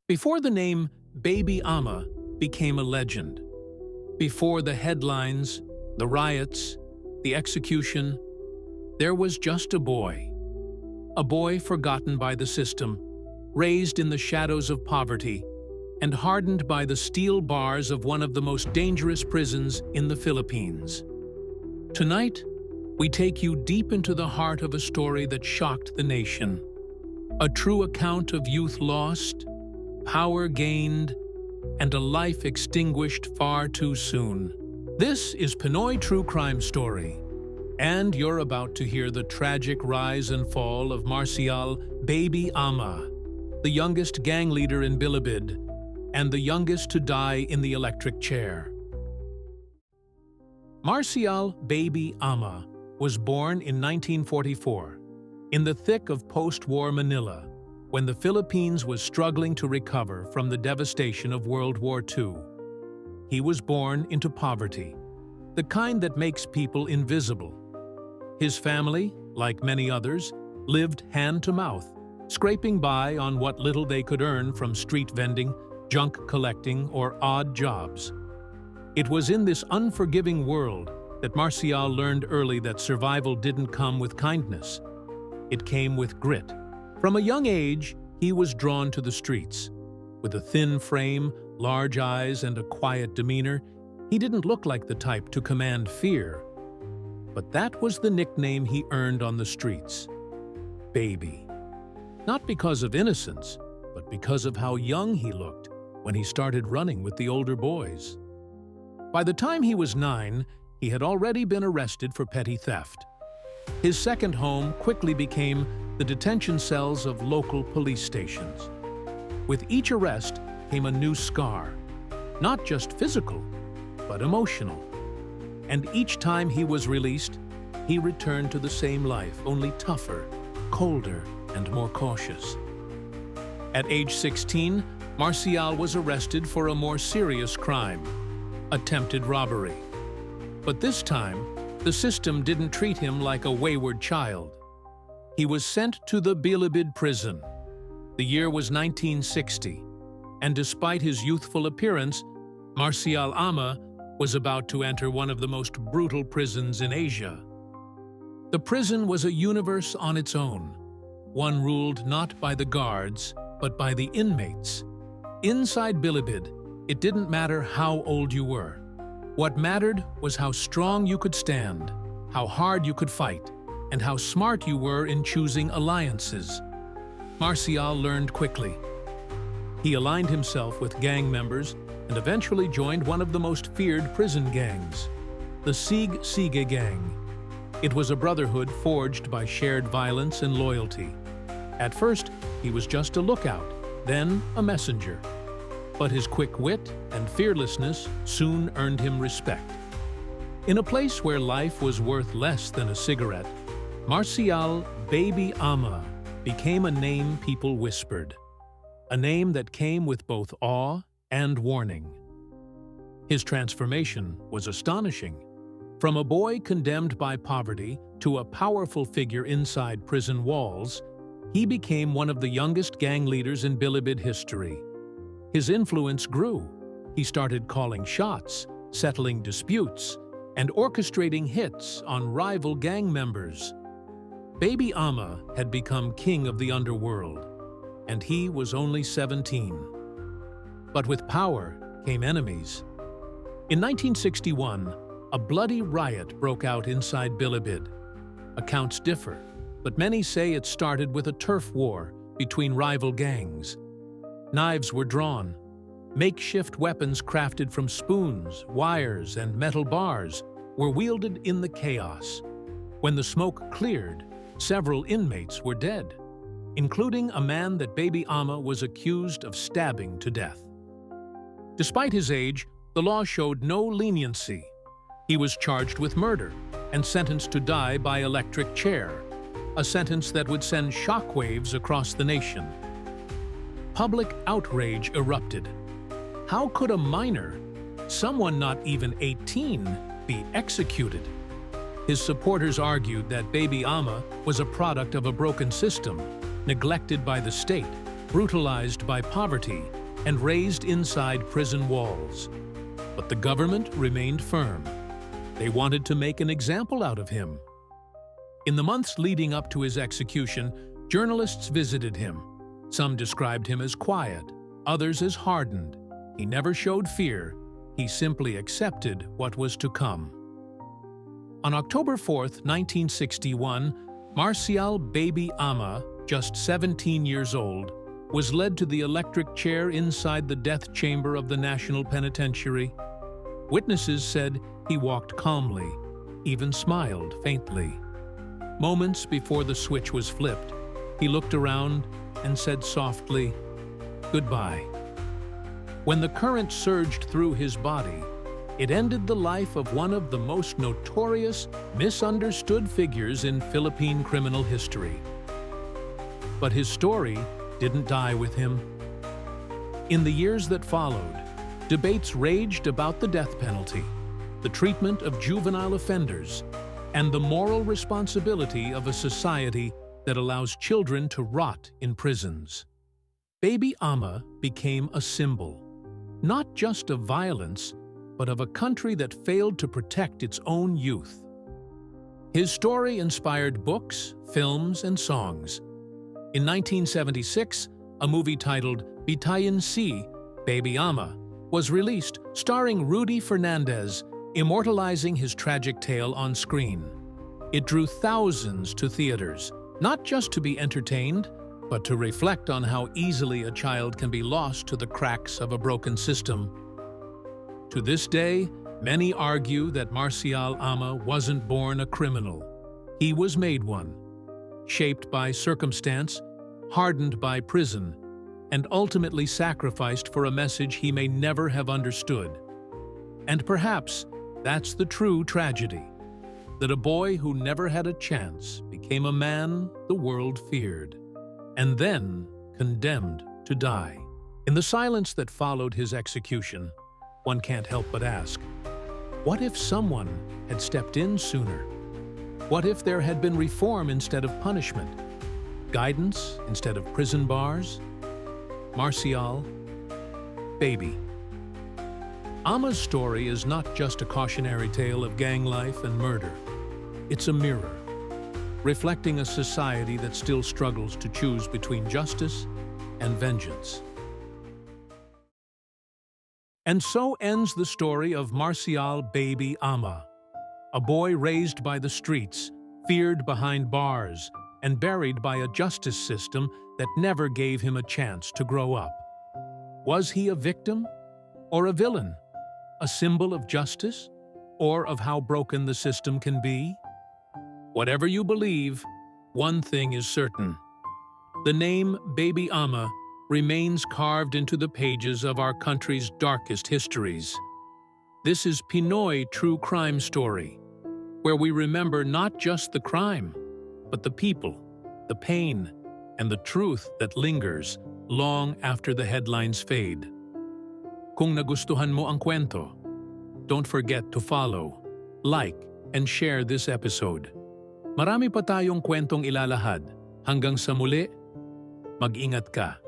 Before the name Baby Ama became a legend, before the headlines, the riots, the execution, there was just a boy forgotten by the system, raised in the shadows of poverty, and hardened by the steel bars of one of the most dangerous prisons in the Philippines. Tonight, we take you deep into the heart of a story that shocked the nation. A true account of youth lost, power gained, and a life extinguished far too soon. This is Pinoy True Crime Story, and you're about to hear the tragic rise and fall of Marcial Baby Ama, the youngest gang leader in Bilibid, and the youngest to die in the electric chair. Marcial Baby Ama was born in 1944, in the thick of post-war Manila, when the Philippines was struggling to recover from the devastation of World War II. He was born into poverty, the kind that makes people invisible. His family, like many others, lived hand-to-mouth, scraping by on what little they could earn from street vending, junk collecting, or odd jobs. It was in this unforgiving world that Marcial learned early that survival didn't come with kindness. It came with grit. From a young age, he was drawn to the streets. With a thin frame, large eyes, and a quiet demeanor, he didn't look like the type to command fear. But that was the nickname he earned on the streets. Baby. Not because of innocence, but because of how young he looked when he started running with the older boys. By the time he was 9, he had already been arrested for petty theft. His second home quickly became the detention cells of local police stations. With each arrest came a new scar, not just physical, but emotional. And each time he was released, he returned to the same life, only tougher, colder, and more cautious. At age 16, Marcial was arrested for a more serious crime, attempted robbery. But this time, the system didn't treat him like a wayward child. He was sent to the Bilibid prison. The year was 1960, and despite his youthful appearance, Marcial Ama was about to enter one of the most brutal prisons in Asia. The prison was a universe on its own, one ruled not by the guards, but by the inmates. Inside Bilibid, it didn't matter how old you were. What mattered was how strong you could stand, how hard you could fight, and how smart you were in choosing alliances. Marcial learned quickly. He aligned himself with gang members and eventually joined one of the most feared prison gangs, the Sige gang. It was a brotherhood forged by shared violence and loyalty. At first, he was just a lookout, then a messenger. But his quick wit and fearlessness soon earned him respect. In a place where life was worth less than a cigarette, Marcial Baby Ama became a name people whispered, a name that came with both awe and warning. His transformation was astonishing. From a boy condemned by poverty to a powerful figure inside prison walls, he became one of the youngest gang leaders in Bilibid history. His influence grew. He started calling shots, settling disputes, and orchestrating hits on rival gang members. Baby Ama had become king of the underworld, and he was only 17. But with power came enemies. In 1961, a bloody riot broke out inside Bilibid. Accounts differ, but many say it started with a turf war between rival gangs. Knives were drawn. Makeshift weapons crafted from spoons, wires, and metal bars were wielded in the chaos. When the smoke cleared, several inmates were dead, including a man that Baby Ama was accused of stabbing to death. Despite his age, the law showed no leniency. He was charged with murder and sentenced to die by electric chair, a sentence that would send shockwaves across the nation. Public outrage erupted. How could a minor, someone not even 18, be executed? His supporters argued that Baby Ama was a product of a broken system, neglected by the state, brutalized by poverty, and raised inside prison walls. But the government remained firm. They wanted to make an example out of him. In the months leading up to his execution, journalists visited him. Some described him as quiet, others as hardened. He never showed fear. He simply accepted what was to come. On October 4, 1961, Marcial Baby Ama, just 17 years old, was led to the electric chair inside the death chamber of the National Penitentiary. Witnesses said he walked calmly, even smiled faintly. Moments before the switch was flipped, he looked around and said softly, "Goodbye." When the current surged through his body, it ended the life of one of the most notorious, misunderstood figures in Philippine criminal history. But his story didn't die with him. In the years that followed, debates raged about the death penalty, the treatment of juvenile offenders, and the moral responsibility of a society that allows children to rot in prisons. Baby Ama became a symbol, not just of violence, but of a country that failed to protect its own youth. His story inspired books, films, and songs. In 1976, a movie titled Bitayin Si, Baby Ama, was released, starring Rudy Fernandez, immortalizing his tragic tale on screen. It drew thousands to theaters, not just to be entertained, but to reflect on how easily a child can be lost to the cracks of a broken system. To this day, many argue that Marcial Ama wasn't born a criminal. He was made one, shaped by circumstance, hardened by prison, and ultimately sacrificed for a message he may never have understood. And perhaps that's the true tragedy, that a boy who never had a chance became a man the world feared, and then condemned to die. In the silence that followed his execution, one can't help but ask, what if someone had stepped in sooner? What if there had been reform instead of punishment? Guidance instead of prison bars? Marcial, Baby. Ama's story is not just a cautionary tale of gang life and murder. It's a mirror, reflecting a society that still struggles to choose between justice and vengeance. And so ends the story of Marcial Baby Ama, a boy raised by the streets, feared behind bars, and buried by a justice system that never gave him a chance to grow up. Was he a victim or a villain? A symbol of justice or of how broken the system can be? Whatever you believe, one thing is certain. The name Baby Ama remains carved into the pages of our country's darkest histories. This is Pinoy True Crime Story, where we remember not just the crime, but the people, the pain, and the truth that lingers long after the headlines fade. Kung nagustuhan mo ang kwento, don't forget to follow, like, and share this episode. Marami pa tayong kwentong ilalahad. Hanggang sa muli, mag-ingat ka.